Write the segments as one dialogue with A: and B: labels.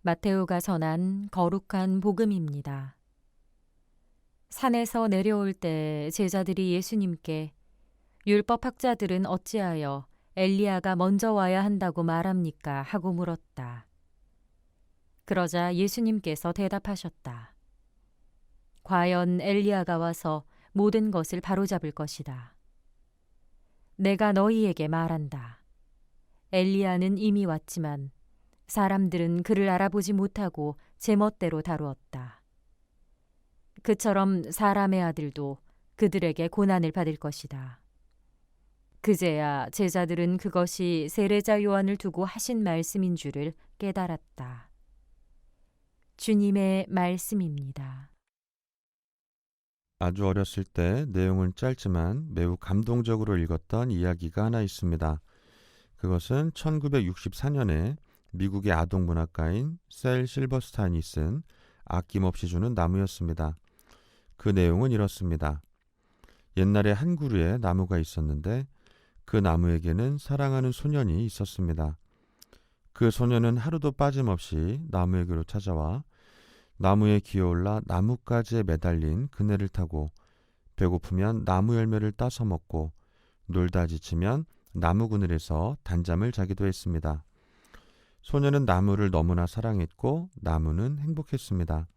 A: 마테오가 전한 거룩한 복음입니다. 산에서 내려올 때 제자들이 예수님께 율법학자들은 어찌하여 엘리야가 먼저 와야 한다고 말합니까? 하고 물었다. 그러자 예수님께서 대답하셨다. 과연 엘리야가 와서 모든 것을 바로잡을 것이다. 내가 너희에게 말한다. 엘리야는 이미 왔지만 사람들은 그를 알아보지 못하고 제멋대로 다루었다. 그처럼 사람의 아들도 그들에게 고난을 받을 것이다. 그제야 제자들은 그것이 세례자 요한을 두고 하신 말씀인 줄을 깨달았다. 주님의 말씀입니다.
B: 아주 어렸을 때 내용은 짧지만 매우 감동적으로 읽었던 이야기가 하나 있습니다. 그것은 1964년에 미국의 아동문학가인 셀 실버스타인이 쓴 아낌없이 주는 나무였습니다. 그 내용은 이렇습니다. 옛날에 한 그루에 나무가 있었는데 그 나무에게는 사랑하는 소년이 있었습니다. 그 소년은 하루도 빠짐없이 나무에게로 찾아와 나무에 기어올라 나뭇가지에 매달린 그네를 타고 배고프면 나무 열매를 따서 먹고 놀다 지치면 나무 그늘에서 단잠을 자기도 했습니다. 소년은 나무를 너무나 사랑했고 나무는 행복했습니다.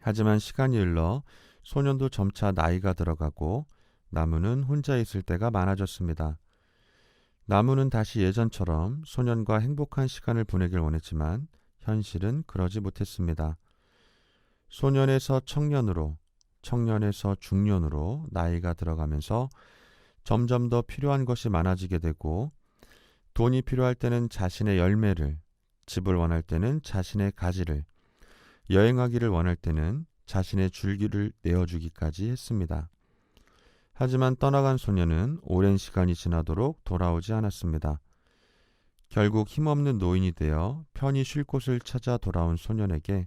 B: 하지만 시간이 흘러 소년도 점차 나이가 들어가고 나무는 혼자 있을 때가 많아졌습니다. 나무는 다시 예전처럼 소년과 행복한 시간을 보내길 원했지만 현실은 그러지 못했습니다. 소년에서 청년으로, 청년에서 중년으로 나이가 들어가면서 점점 더 필요한 것이 많아지게 되고 돈이 필요할 때는 자신의 열매를, 집을 원할 때는 자신의 가지를, 여행하기를 원할 때는 자신의 줄기를 내어주기까지 했습니다. 하지만 떠나간 소년은 오랜 시간이 지나도록 돌아오지 않았습니다. 결국 힘없는 노인이 되어 편히 쉴 곳을 찾아 돌아온 소년에게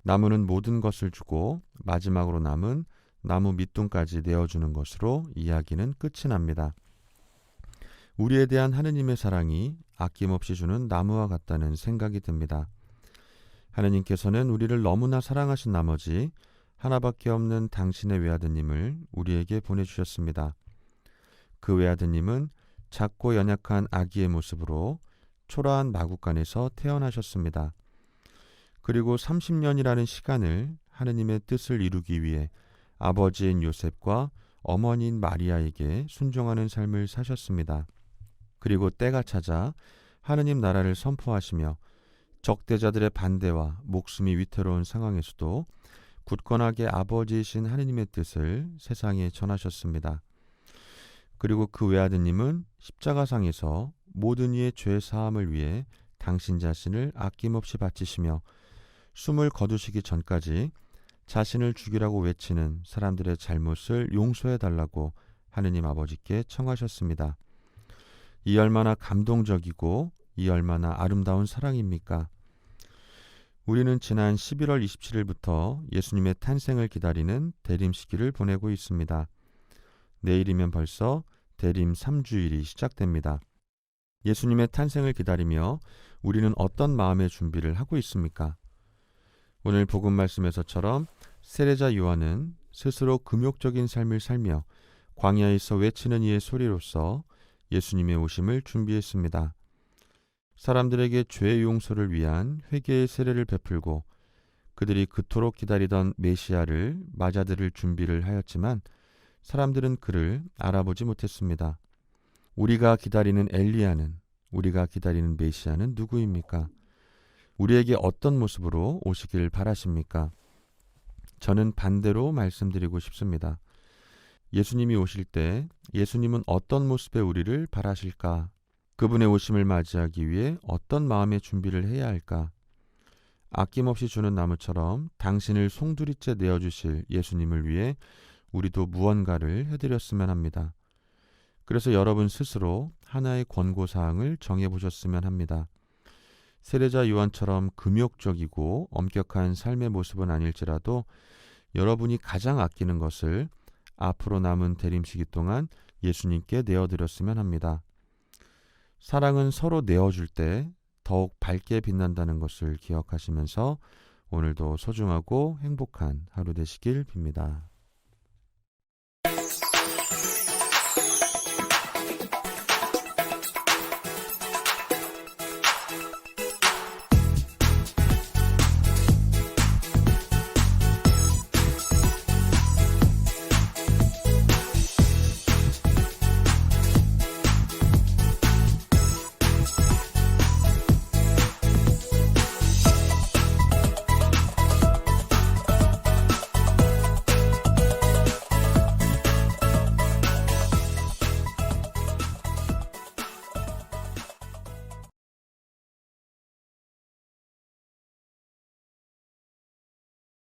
B: 나무는 모든 것을 주고 마지막으로 남은 나무 밑둥까지 내어주는 것으로 이야기는 끝이 납니다. 우리에 대한 하느님의 사랑이 아낌없이 주는 나무와 같다는 생각이 듭니다. 하느님께서는 우리를 너무나 사랑하신 나머지 하나밖에 없는 당신의 외아드님을 우리에게 보내주셨습니다. 그 외아드님은 작고 연약한 아기의 모습으로 초라한 마구간에서 태어나셨습니다. 그리고 30년이라는 시간을 하느님의 뜻을 이루기 위해 아버지인 요셉과 어머니인 마리아에게 순종하는 삶을 사셨습니다. 그리고 때가 찾아 하느님 나라를 선포하시며 적대자들의 반대와 목숨이 위태로운 상황에서도 굳건하게 아버지이신 하느님의 뜻을 세상에 전하셨습니다. 그리고 그 외아드님은 십자가상에서 모든 이의 죄 사함을 위해 당신 자신을 아낌없이 바치시며 숨을 거두시기 전까지 자신을 죽이라고 외치는 사람들의 잘못을 용서해달라고 하느님 아버지께 청하셨습니다. 이 얼마나 감동적이고 이 얼마나 아름다운 사랑입니까? 우리는 지난 11월 27일부터 예수님의 탄생을 기다리는 대림 시기를 보내고 있습니다. 내일이면 벌써 대림 3주일이 시작됩니다. 예수님의 탄생을 기다리며 우리는 어떤 마음의 준비를 하고 있습니까? 오늘 복음 말씀에서처럼 세례자 요한은 스스로 금욕적인 삶을 살며 광야에서 외치는 이의 소리로서 예수님의 오심을 준비했습니다. 사람들에게 죄 용서를 위한 회개의 세례를 베풀고 그들이 그토록 기다리던 메시아를 맞아들일 준비를 하였지만 사람들은 그를 알아보지 못했습니다. 우리가 기다리는 엘리야는, 우리가 기다리는 메시아는 누구입니까? 우리에게 어떤 모습으로 오시길 바라십니까? 저는 반대로 말씀드리고 싶습니다. 예수님이 오실 때 예수님은 어떤 모습의 우리를 바라실까? 그분의 오심을 맞이하기 위해 어떤 마음의 준비를 해야 할까? 아낌없이 주는 나무처럼 당신을 송두리째 내어주실 예수님을 위해 우리도 무언가를 해드렸으면 합니다. 그래서 여러분 스스로 하나의 권고사항을 정해보셨으면 합니다. 세례자 요한처럼 금욕적이고 엄격한 삶의 모습은 아닐지라도 여러분이 가장 아끼는 것을 앞으로 남은 대림시기 동안 예수님께 내어드렸으면 합니다. 사랑은 서로 내어줄 때 더욱 밝게 빛난다는 것을 기억하시면서 오늘도 소중하고 행복한 하루 되시길 빕니다.